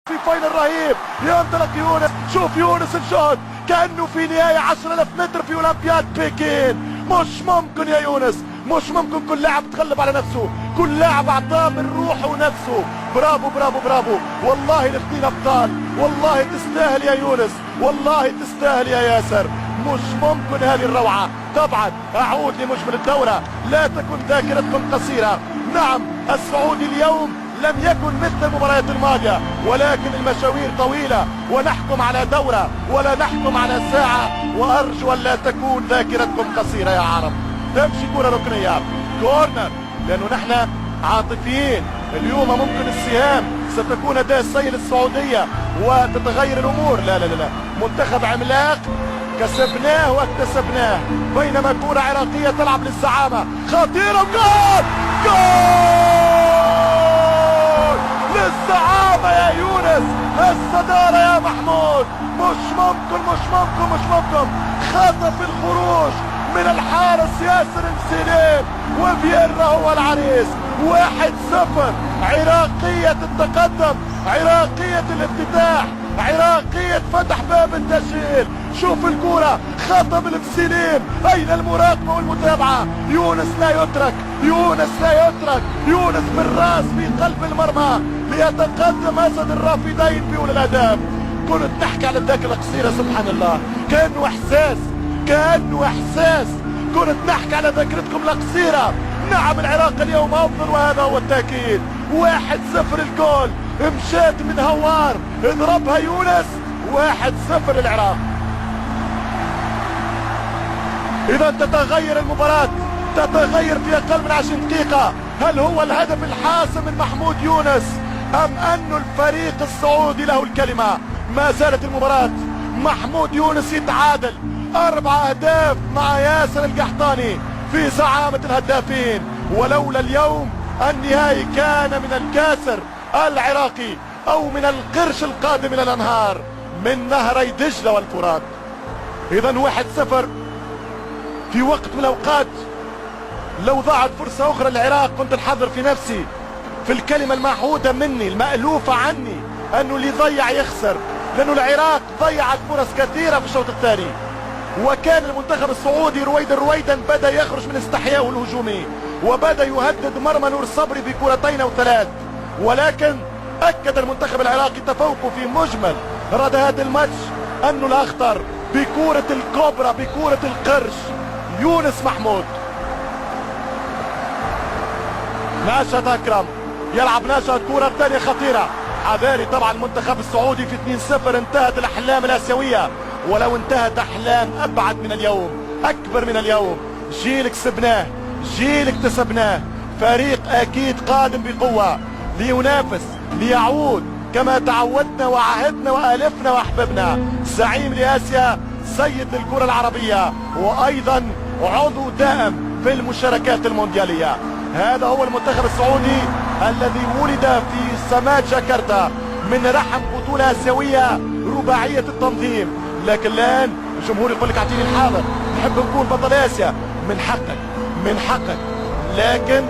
في فاينل رهيب ينطلق يونس. شوف يونس الجهد كأنه في نهاية 10,000 متر في أولمبياد بكين. مش ممكن يا يونس، مش ممكن. كل لاعب تغلب على نفسه، كل لاعب اعطاه من روحه ونفسه. برافو برافو برافو، والله الاثنين ابطال، والله تستاهل يا يونس، والله تستاهل يا ياسر. مش ممكن هذه الروعة. طبعا اعود لمجمل الدورة، لا تكن ذاكرتكم قصيرة. نعم السعودي اليوم لم يكن مثل المباريات الماضية، ولكن المشاوير طويلة ونحكم على دورة ولا نحكم على ساعة، وارجو ان لا تكون ذاكرتكم قصيرة يا عرب. تمشي كرة ركنية كورنر، لانه نحن عاطفيين. اليوم ممكن السهام ستكون اداء السيء للسعودية وتتغير الامور. لا لا لا، منتخب عملاق كسبناه واكتسبناه، بينما كرة عراقية تلعب للزعامة خطيرة. جول جول للزعامة يا يونس. الصدارة يا محمود. مش ممكن مش ممكن مش ممكن. خطف الخروج من الحارس ياسر السليم، وفييرا هو العريس. 1-0. عراقية التقدم، عراقية الافتتاح، عراقية فتح باب التسجيل. شوف الكرة خطب السليم. اين المراقبة والمتابعة؟ يونس لا يترك، يونس لا يترك. يونس بالراس في قلب المرمى ليتقدم اسد الرافدين في اولى الاهداف. كنت نحكي على الذاكرة القصيرة، سبحان الله، كأنه احساس، كأنه احساس. كنت نحكي على ذاكرتكم القصيرة. نعم العراق اليوم افضل، وهذا هو التأكيد. 1-0 الجول، مشات من هوار، اضربها يونس. 1-0 للعراق. اذا تتغير المباراة، تتغير في اقل من 20 دقيقة. هل هو الهدف الحاسم من محمود يونس، ام انه الفريق السعودي له الكلمة؟ ما زالت المباراة محمود يونس يتعادل 4 اهداف مع ياسر القحطاني في زعامة الهدافين. ولولا اليوم النهائي كان من الكاسر العراقي او من القرش القادم الى الانهار من نهري دجلة والفرات. اذا 1-0 في وقت من الاوقات. لو ضاعت فرصة اخرى للعراق كنت الحذر في نفسي، في الكلمة المعهودة مني المألوفة عني، انه اللي يضيع يخسر. لانه العراق ضيعت فرص كثيرة في الشوط الثاني، وكان المنتخب السعودي رويدا بدأ يخرج من استحيائه الهجومي، وبدأ يهدد مرمى نور صبري بكرتين او 3. ولكن اكد المنتخب العراقي تفوقه في مجمل ردات الماتش، انه الاخطر بكرة الكوبرا، بكرة القرش يونس محمود. ناشد اكرم يلعب، ناشد كرة ثانية خطيرة. حذاري طبعا المنتخب السعودي في 2-0. انتهت الاحلام الاسيوية، ولو انتهت احلام ابعد من اليوم، اكبر من اليوم. جيل كسبناه، جيل اكتسبناه، فريق اكيد قادم بقوة لينافس، ليعود كما تعودنا وعهدنا والفنا واحببنا. زعيم لاسيا، سيد للكرة العربية، وايضا عضو دائم في المشاركات المونديالية. هذا هو المنتخب السعودي الذي ولد في سمات جاكرتا من رحم بطولة اسيوية رباعية التنظيم. لكن الان الجمهور يقول لك اعطيني الحاضر، نحب نكون بطل اسيا. من حقك، من حقك، لكن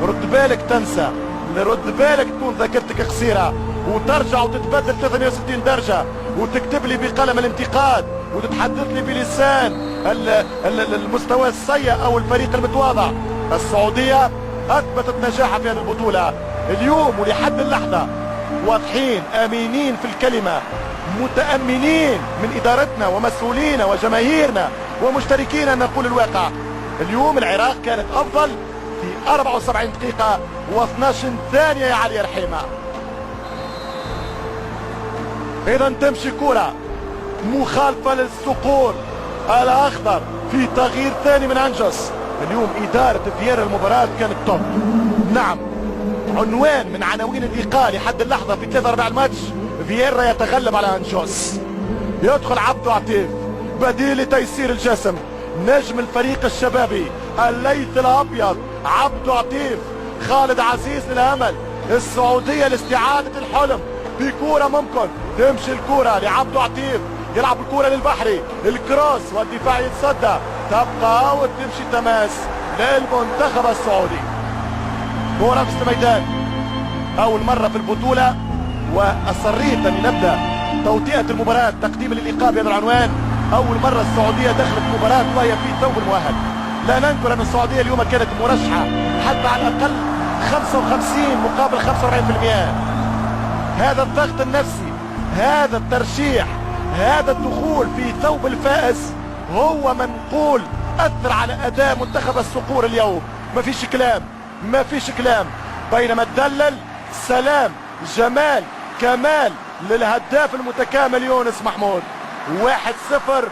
رد بالك تنسى، رد بالك تكون ذاكرتك قصيرة وترجع وتتبدل 360 درجة وتكتب لي بقلم الانتقاد وتتحدث لي بلسان المستوى السيء او الفريق المتواضع. السعودية اثبتت نجاحها في هذه البطولة اليوم ولحد اللحظة. واضحين، امينين في الكلمة، متأمنين من ادارتنا ومسؤولينا وجماهيرنا ومشتركين ان نقول الواقع. اليوم العراق كانت افضل في 74 دقيقة و12 ثانية يا علي رحيمة. اذا تمشي كرة مخالفة للصقور الاخضر في تغيير ثاني من انجس. اليوم ادارة فييرا المباراة كانت توب. نعم، عنوان من عناوين اللقاء لحد اللحظة في 3/4 الماتش، فييرا يتغلب على انجوس. يدخل عبدو عطيف بديل لتيسير الجسم، نجم الفريق الشبابي الليث الابيض عبدو عطيف. خالد عزيز للامل، السعودية لاستعادة الحلم بكورة ممكن تمشي الكورة لعبدو عطيف، يلعب الكورة للبحري، الكروس والدفاع يتصدى، تبقى اوت، تمشي تماس للمنتخب السعودي. كورة في الميدان، اول مرة في البطولة واصريت اني نبدا توطئه المباراه تقديم للايقاع بهذا العنوان. اول مره السعوديه دخلت مباراه وهي في ثوب المؤهل. لا ننكر ان السعوديه اليوم كانت مرشحه حتى على الاقل 55 مقابل 45%. هذا الضغط النفسي، هذا الترشيح، هذا الدخول في ثوب الفائز هو منقول اثر على اداء منتخب الصقور اليوم. ما فيش كلام، ما فيش كلام. بينما تدلل سلام جمال كمال للهداف المتكامل يونس محمود. 1-0